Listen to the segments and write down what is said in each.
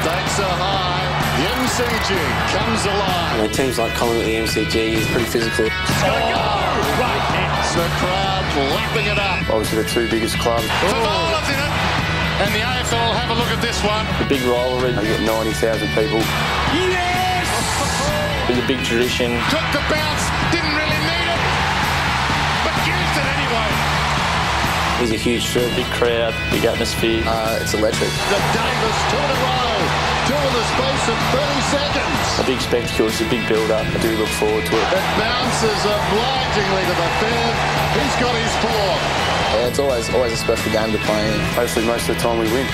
Stakes are high. The MCG comes alive. You know, teams like Collingwood the MCG is pretty physical. Right hit. The crowd lapping it up. Obviously the two biggest clubs. Favola's in it. And the AFL, have a look at this one. The big rivalry, you got 90,000 people. Yes! It's a big tradition. Took the bounce, didn't really need it, but used it anyway. It's a huge thrill, big crowd, big atmosphere. It's electric. The Davis, two in a row, two in the space of 30 seconds. A big spectacle, it's a big build-up. I do look forward to it. It bounces obligingly to the third. He's got his fourth. Yeah, it's always a special game to play in. Hopefully most of the time we win.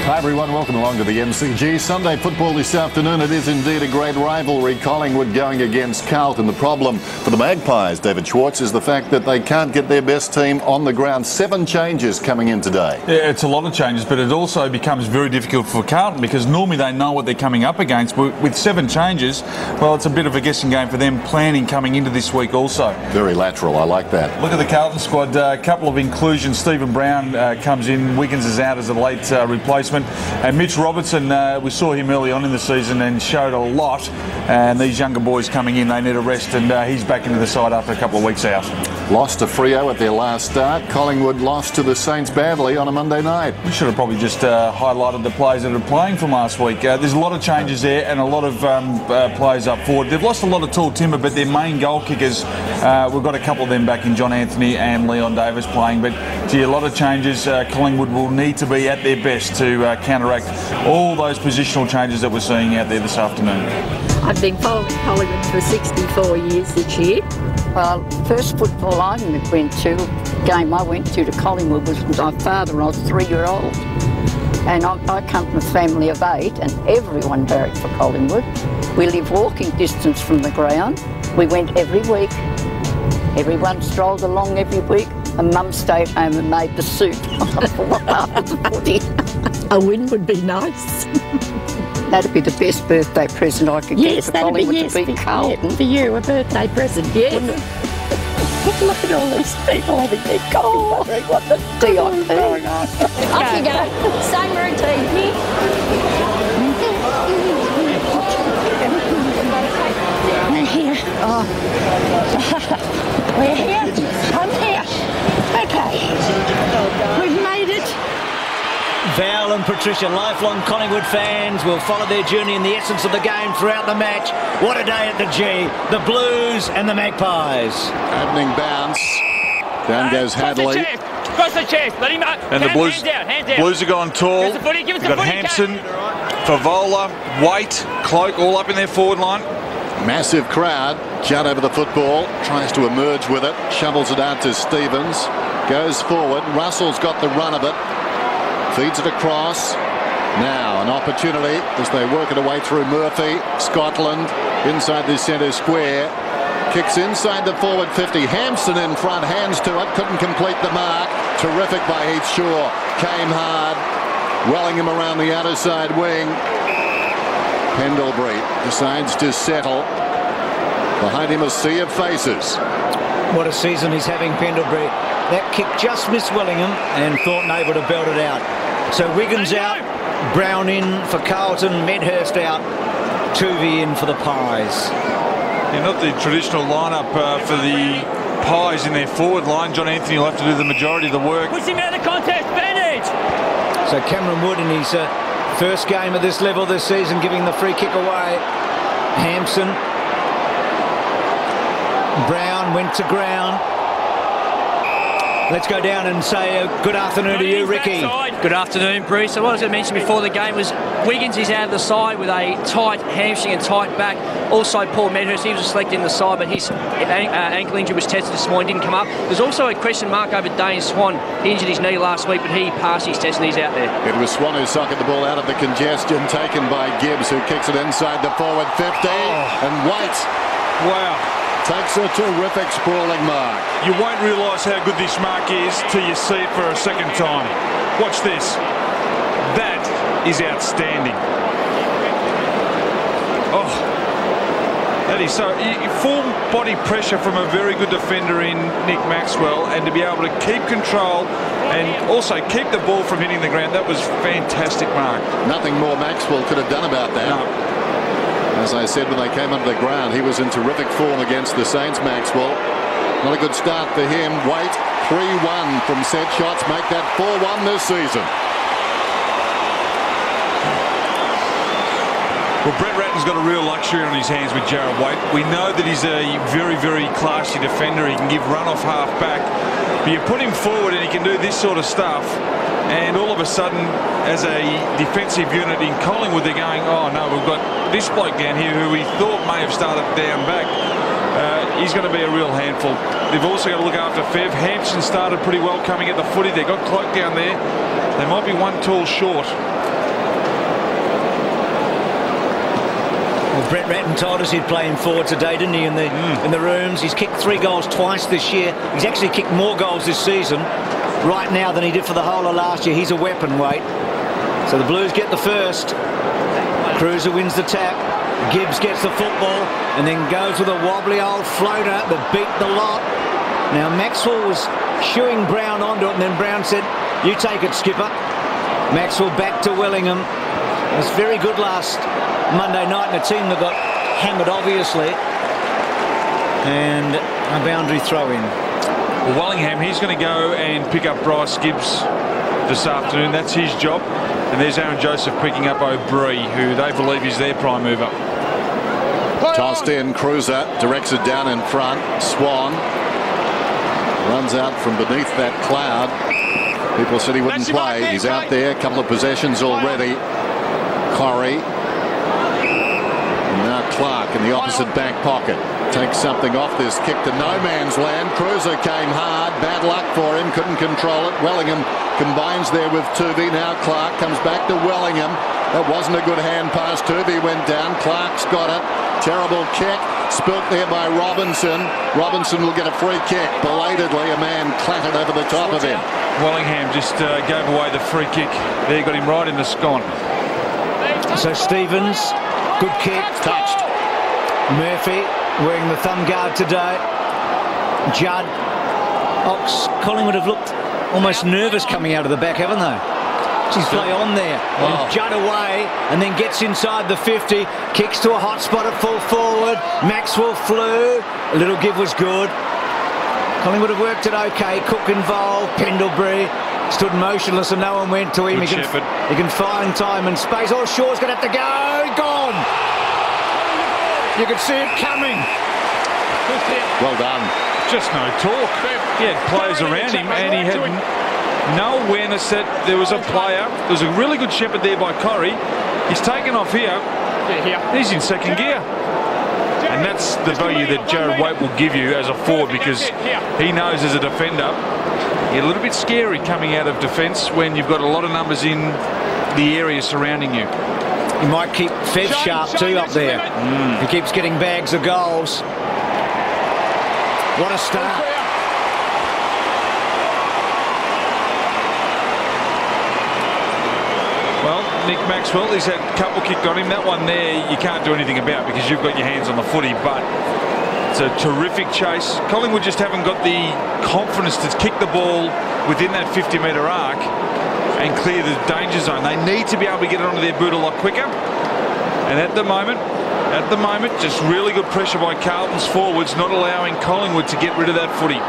Hi everyone, welcome along to the MCG. Sunday football this afternoon. It is indeed a great rivalry. Collingwood going against Carlton. The problem for the Magpies, David Schwartz, is the fact that they can't get their best team on the ground. 7 changes coming in today. Yeah, it's a lot of changes, but it also becomes very difficult for Carlton because normally they know what they're coming up against. But with 7 changes, well, it's a bit of a guessing game for them planning coming into this week also. Very lateral, I like that. Look at the Carlton squad. A couple of inclusions. Stephen Brown comes in. Wiggins is out as a late replacement. And Mitch Robertson, we saw him early on in the season and showed a lot. And these younger boys coming in, they need a rest, and he's back into the side after a couple of weeks out. Lost to Freo at their last start. Collingwood lost to the Saints badly on a Monday night. We should have probably just highlighted the players that are playing from last week. There's a lot of changes there and a lot of players up forward. They've lost a lot of tall timber, but their main goal kickers, we've got a couple of them back in John Anthony and Leon Davis playing. But gee, a lot of changes. Collingwood will need to be at their best to counteract all those positional changes that we're seeing out there this afternoon. I've been following Collingwood for 64 years this year. Well, first football I went to, game I went to Collingwood was with my father when I was 3-year-old. And I come from a family of 8 and everyone barracked for Collingwood. We live walking distance from the ground. We went every week. Everyone strolled along every week. And Mum stayed home and made the soup after the footy. A win would be nice. That'd be the best birthday present I could get for Collingwood to beat Carlton. For you, a birthday present, yes. Look at all these people having their coffee, wondering what the DIP going on. Off you go. Same routine. We're here. Oh. We're here. I'm here. Okay. We've made it. Val and Patricia, lifelong Collingwood fans, will follow their journey in the essence of the game throughout the match. What a day at the G. The Blues and the Magpies. Opening bounce. Down goes Hadley. Cross the chest. Let him up. And the Blues, hands down. Blues are going tall. Give us the footy, give us the You've got footy, Hampson, Favola, Waite, Cloak all up in their forward line. Massive crowd. Judd over the football. Tries to emerge with it. Shovels it out to Stevens. Goes forward. Russell's got the run of it. Feeds it across. Now an opportunity as they work it away through Murphy. Scotland inside the centre square. Kicks inside the forward 50. Hampson in front. Hands to it. Couldn't complete the mark. Terrific by Heath Shaw. Came hard. Wellingham around the outer side wing. Pendlebury decides to settle. Behind him a sea of faces. What a season he's having, Pendlebury. That kick just missed Wellingham and Thornton able to belt it out. So Wiggins out, Brown in for Carlton, Medhurst out, Tuvey in for the Pies. Yeah, not the traditional lineup for the Pies in their forward line. John Anthony will have to do the majority of the work. Push him out of the contest, bandage! So Cameron Wood in his first game at this level this season, giving the free kick away. Hampson. Brown went to ground. Let's go down and say good afternoon to you, Ricky. Good afternoon, Bruce. So what I was going to mention before the game was Wiggins is out of the side with a tight hamstring and tight back. Also, Paul Medhurst, he was selected in the side, but his ankle injury was tested this morning, didn't come up. There's also a question mark over Dane Swan. He injured his knee last week, but he passed his test and he's out there. It was Swan who socked the ball out of the congestion, taken by Gibbs, who kicks it inside the forward 50. And White. Wow. Takes a terrific sprawling mark. You won't realise how good this mark is till you see it for a second time. Watch this. That is outstanding. Oh, That is so. Full body pressure from a very good defender in Nick Maxwell, and to be able to keep control and also keep the ball from hitting the ground, that was fantastic, Mark. Nothing more Maxwell could have done about that. No. As I said when they came onto the ground, he was in terrific form against the Saints, Maxwell. Not a good start for him. Wait, 3-1 from set shots, make that 4-1 this season. Well, Brett Ratton's got a real luxury on his hands with Jarrad Waite. We know that he's a very, very classy defender. He can give run-off half-back. But you put him forward and he can do this sort of stuff, and all of a sudden, as a defensive unit in Collingwood, they're going, oh no, we've got this bloke down here who we thought may have started down back. He's going to be a real handful. They've also got to look after Fev. Hampson started pretty well coming at the footy. They've got Cloak down there. They might be one tool short. Well, Brett Ratton told us he'd play him forward today, didn't he, in the rooms. He's kicked 3 goals twice this year. He's actually kicked more goals this season right now than he did for the whole of last year. He's a weapon, Waite. So the Blues get the first. Cruiser wins the tap. Gibbs gets the football and then goes with a wobbly old floater that beat the lot. Now Maxwell was shooing Brown onto it, and then Brown said, you take it, skipper. Maxwell back to Wellingham. It was very good last Monday night, and a team that got hammered, obviously. And a boundary throw in. Well, Wellingham, he's going to go and pick up Bryce Gibbs this afternoon. That's his job. And there's Aaron Joseph picking up O'Brien, who they believe is their prime mover. Tossed in, Cruiser directs it down in front. Swan runs out from beneath that cloud. People said he wouldn't play. He's out there, a couple of possessions already. Corrie. And now Clark in the opposite back pocket. Takes something off this kick to no man's land. Cruiser came hard. Bad luck for him. Couldn't control it. Wellingham combines there with Tuvey. Now Clark comes back to Wellingham. That wasn't a good hand pass. Tuvey went down. Clark's got it. Terrible kick. Spilt there by Robinson. Robinson will get a free kick. Belatedly, a man clattered over the top of him. Wellingham just gave away the free kick. There, got him right in the scone. So Stevens, good kick. Touched. Murphy wearing the thumb guard today. Judd. Ox. Collingwood have looked almost nervous coming out of the back, haven't they? She's play on there. Oh. Judd away and then gets inside the 50. Kicks to a hot spot at full forward. Maxwell flew. A little give was good. Collingwood have worked it okay. Cook involved. Pendlebury stood motionless and no one went to him. He can find time and space. Oh, Shaw's going to have to go. Gone. You could see it coming. Well done. Just no talk. He had players around him and he had no awareness that there was a player. There was a really good shepherd there by Corrie. He's taken off here. He's in second gear. And that's the value that Jarrad Waite will give you as a forward, because he knows as a defender, you're a little bit scary coming out of defence when you've got a lot of numbers in the area surrounding you. He might keep Fev sharp too up there. He keeps getting bags of goals. What a start. Well, Nick Maxwell, he's had a couple kicked on him. That one there you can't do anything about because you've got your hands on the footy, but it's a terrific chase. Collingwood just haven't got the confidence to kick the ball within that 50-metre arc and clear the danger zone. They need to be able to get it onto their boot a lot quicker. And at the moment, just really good pressure by Carlton's forwards, not allowing Collingwood to get rid of that footy.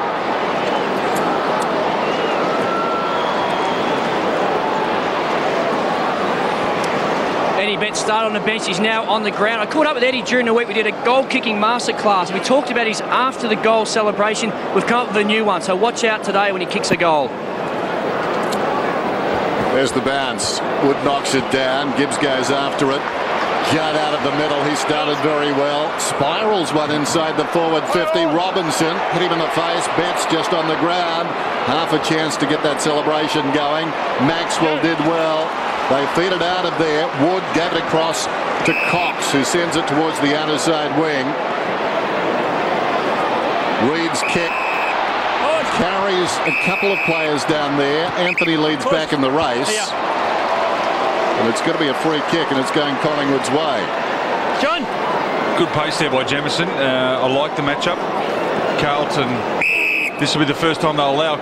Eddie Betts started on the bench. He's now on the ground. I caught up with Eddie during the week. We did a goal-kicking masterclass. We talked about his after-the-goal celebration. We've come up with a new one, so watch out today when he kicks a goal. There's the bounce. Wood knocks it down. Gibbs goes after it. Judd out of the middle. He started very well. Spirals one inside the forward 50. Robinson hit him in the face. Betts just on the ground. Half a chance to get that celebration going. Maxwell did well. They feed it out of there. Wood gave it across to Cox, who sends it towards the outside wing. Reed's kick carries a couple of players down there. Anthony leads back in the race. And it's going to be a free kick, and it's going Collingwood's way. John. Good pace there by Jamieson. I like the matchup. Carlton, this will be the first time they'll allow